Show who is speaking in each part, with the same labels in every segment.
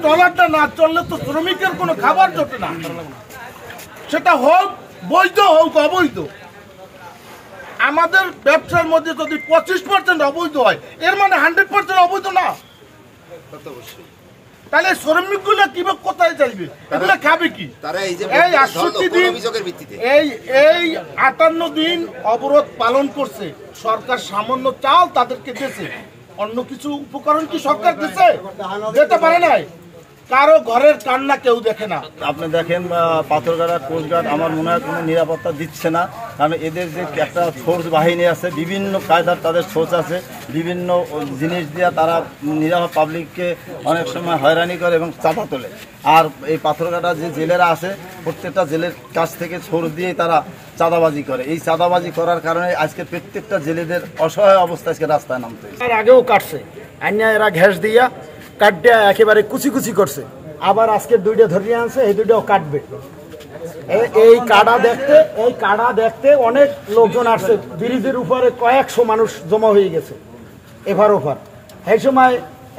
Speaker 1: ট্রলারটা না চললে তো শ্রমিকের কোনো খাবার জোটে না, সেটা হোক বৈধ হোক অবৈধ। আমাদের ব্যবসার মধ্যে যদি 25% অবৈধ হয়, এর মানে 100% অবৈধ না। তাহলে শ্রমিকগুলো কিভাবে কোথায় যাইবে, এগুলো খাবে কি? এই 68 দিন, এই 58 দিন অবরোধ পালন করছে সরকার, সামান্য চাল তাদেরকে দিয়েছে, অন্য কিছু উপকরণ কি সরকার দিয়েছে? দিতে পারে নাই। কারো ঘরের কান্না কেউ দেখে না।
Speaker 2: আপনি দেখেন পাথরঘাটা কোস্টগার্ড আমার মনে হয় কোনো নিরাপত্তা দিচ্ছে না, কারণ এদের যে একটা ফোর্স বাহিনী আছে, বিভিন্ন কায়দার তাদের সোর্স আছে, বিভিন্ন জিনিস দিয়ে তারা নিরাপদ পাবলিককে অনেক সময় হয়রানি করে এবং চাঁদা তোলে। আর এই পাথরঘাটা যে জেলেরা আছে, প্রত্যেকটা জেলের কাছ থেকে সোর্স দিয়েই তারা চাঁদাবাজি করে। এই চাঁদাবাজি করার কারণে আজকে প্রত্যেকটা জেলেদের অসহায় অবস্থা আজকে রাস্তায় নামতে হয়েছে।
Speaker 3: এর আগেও কাটছে, আইনা এরা ঘ্যাস দিয়া কাটটা একেবারে কুচি কুচি করছে, আবার আজকে দুইটা ধরিয়ে আনছে, এই দুইটাও কাটবে। এই কাড়া দেখতে অনেক লোকজন আসছে, ব্রিজের উপরে কয়েকশো মানুষ জমা হয়ে গেছে এভার ওভার। এই সময়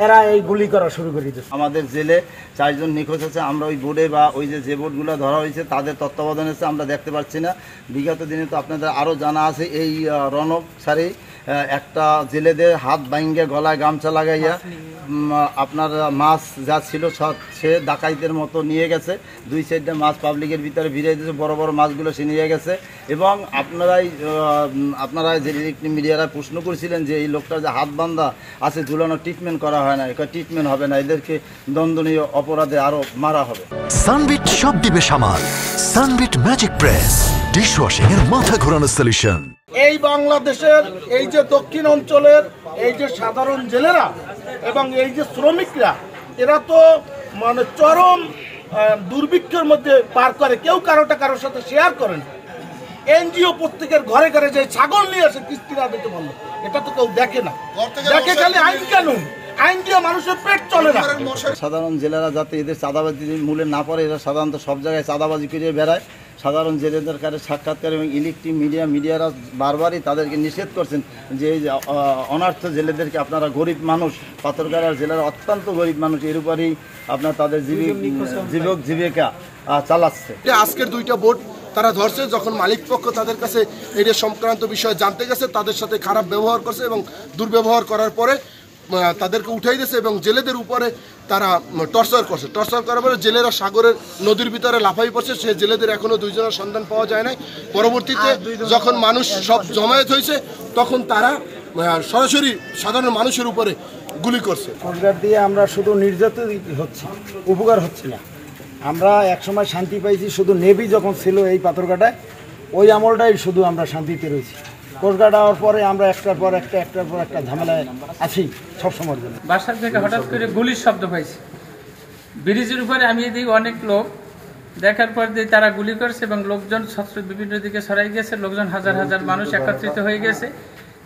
Speaker 3: এরা এই গুলি করা শুরু করে দিয়েছে।
Speaker 2: আমাদের জেলে 4 জন নিখোঁজ আছে, আমরা ওই বোর্ডে বা ওই যে বোর্ডগুলো ধরা হয়েছে তাদের তত্ত্বাবধানে আমরা দেখতে পাচ্ছি না। বিগত দিনে তো আপনাদের আরও জানা আছে, এই রনক সারি একটা জেলেদের হাত ভাঙ্গে গলায় গামছা লাগাইয়া আপনার মাছ যা ছিল সে ডাকাইতের মতো নিয়ে গেছে, 2 সাইডে মাছ পাবলিকের ভিতরে ভিড়ে দিয়েছে, বড় বড় মাছগুলো সে নিয়ে গেছে। এবং আপনারাই যে মিডিয়ারা প্রশ্ন করেছিলেন যে এই লোকটা যে হাত বান্ধা আছে ঝুলানো, ট্রিটমেন্ট করা হয় না, ট্রিটমেন্ট হবে না, এদেরকে দণ্ডনীয় অপরাধে আরও মারা হবে।
Speaker 4: সানবিট সব দিবে সামাল। সানবিট ম্যাজিক প্রেস ডিশওয়াশিং এর মাথা ঘোরানো সলিউশন।
Speaker 1: এই বাংলাদেশের এই যে দক্ষিণ অঞ্চলের এই যে সাধারণ জেলেরা এবং এই যে শ্রমিকরা, এরা তো মানে চরম দুর্ভিক্ষের মধ্যে পার করে, কেউ কারোর সাথে শেয়ার করেন। এনজিও প্রত্যেকের ঘরে ঘরে যে ছাগল নিয়ে আসে কিস্তিরা দিতে বললো, এটা তো কেউ দেখে না, দেখে খালি আইন কানুন, আইন দিয়ে মানুষের পেট চলে না।
Speaker 2: সাধারণ জেলেরা যাতে এদের চাঁদাবাজি মূলে না পড়ে, এরা সাধারণত সব জায়গায় চাঁদাবাজি করে বেড়ায়। সাধারণ জেলেদের কাছে সাক্ষাৎকার এবং ইলেকট্রিক মিডিয়ারা বারবারই তাদেরকে নিষেধ করছেন যে এই অনার্থ জেলেদেরকে আপনারা গরিব মানুষ, পাথরঘাটা জেলার অত্যন্ত গরিব মানুষ, এর উপরেই আপনার তাদের জীবিকা চালাচ্ছে।
Speaker 5: আজকের 2টা বোট তারা ধরছে, যখন মালিক পক্ষ তাদের কাছে এটা সংক্রান্ত বিষয়ে জানতে গেছে, তাদের সাথে খারাপ ব্যবহার করছে এবং দুর্ব্যবহার করার পরে তাদেরকে উঠাই দিয়েছে এবং জেলেদের উপরে তারা টর্চার করছে। টর্চার করার পরে জেলেরা সাগরের নদীর ভিতরে লাফাই পড়ছে। সে জেলেদের এখনও 2 জনের সন্ধান পাওয়া যায় নাই। পরবর্তীতে যখন মানুষ সব জমায়েত হয়েছে, তখন তারা সরাসরি সাধারণ মানুষের উপরে গুলি করছে।
Speaker 3: কোস্টগার্ড দিয়ে আমরা শুধু নির্যাতিত হচ্ছি, উপকার হচ্ছে না। আমরা একসময় শান্তি পাইছি, শুধু নেভি যখন ছিল এই পাথরঘাটায়, ওই আমলটাই শুধু আমরা শান্তিতে রয়েছি। কোস্টগার্ড হওয়ার পরে আমরা একটার পর একটা ঝামেলায় আছি সবসময়ের জন্য।
Speaker 6: বাসার থেকে হঠাৎ করে গুলির শব্দ পাইছি ব্রিজের উপরে, আমি এদিকে অনেক লোক দেখার পর দিয়ে তারা গুলি করছে এবং লোকজন বিভিন্ন দিকে ছড়াই গেছে, লোকজন হাজার হাজার মানুষ একত্রিত হয়ে গেছে।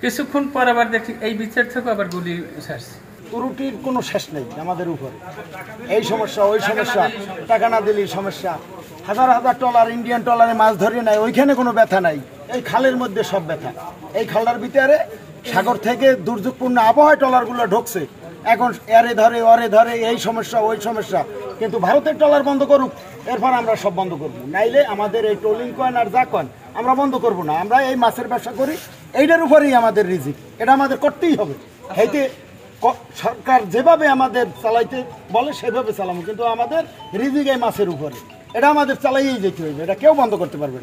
Speaker 6: কিছুক্ষণ পর আবার দেখি এই ভিতর থেকে আবার গুলি ছাড়ছে।
Speaker 3: ত্রুটির কোনো শেষ নেই আমাদের উপরে, এই সমস্যা ওই সমস্যা, টাকা না দিলেই সমস্যা। হাজার হাজার ট্রলার ইন্ডিয়ান ট্রলারে মাছ ধরিয়ে নেয়, ওইখানে কোনো ব্যথা নাই, এই খালের মধ্যে সব ব্যথা। এই খালটার ভিতরে সাগর থেকে দুর্যোগপূর্ণ আবহাওয়ায় ট্রলারগুলো ঢুকছে, এখন এরে ধরে ওরে ধরে, এই সমস্যা ওই সমস্যা। কিন্তু ভারতের ট্রলার বন্ধ করুক, এরপর আমরা সব বন্ধ করবো, নাইলে আমাদের এই ট্রোলিং কয়েন আর যা কয়েন আমরা বন্ধ করবো না। আমরা এই মাছের ব্যবসা করি, এইটার উপরেই আমাদের রিজিক, এটা আমাদের করতেই হবে। হেঁটে সরকার যেভাবে আমাদের চালাইতে বলে সেভাবে চালাবো, কিন্তু আমাদের রিজিক এই মাছের উপরে, এটা আমাদের চালাইয়েই যেতে হইবে, এটা কেউ বন্ধ করতে পারবে না।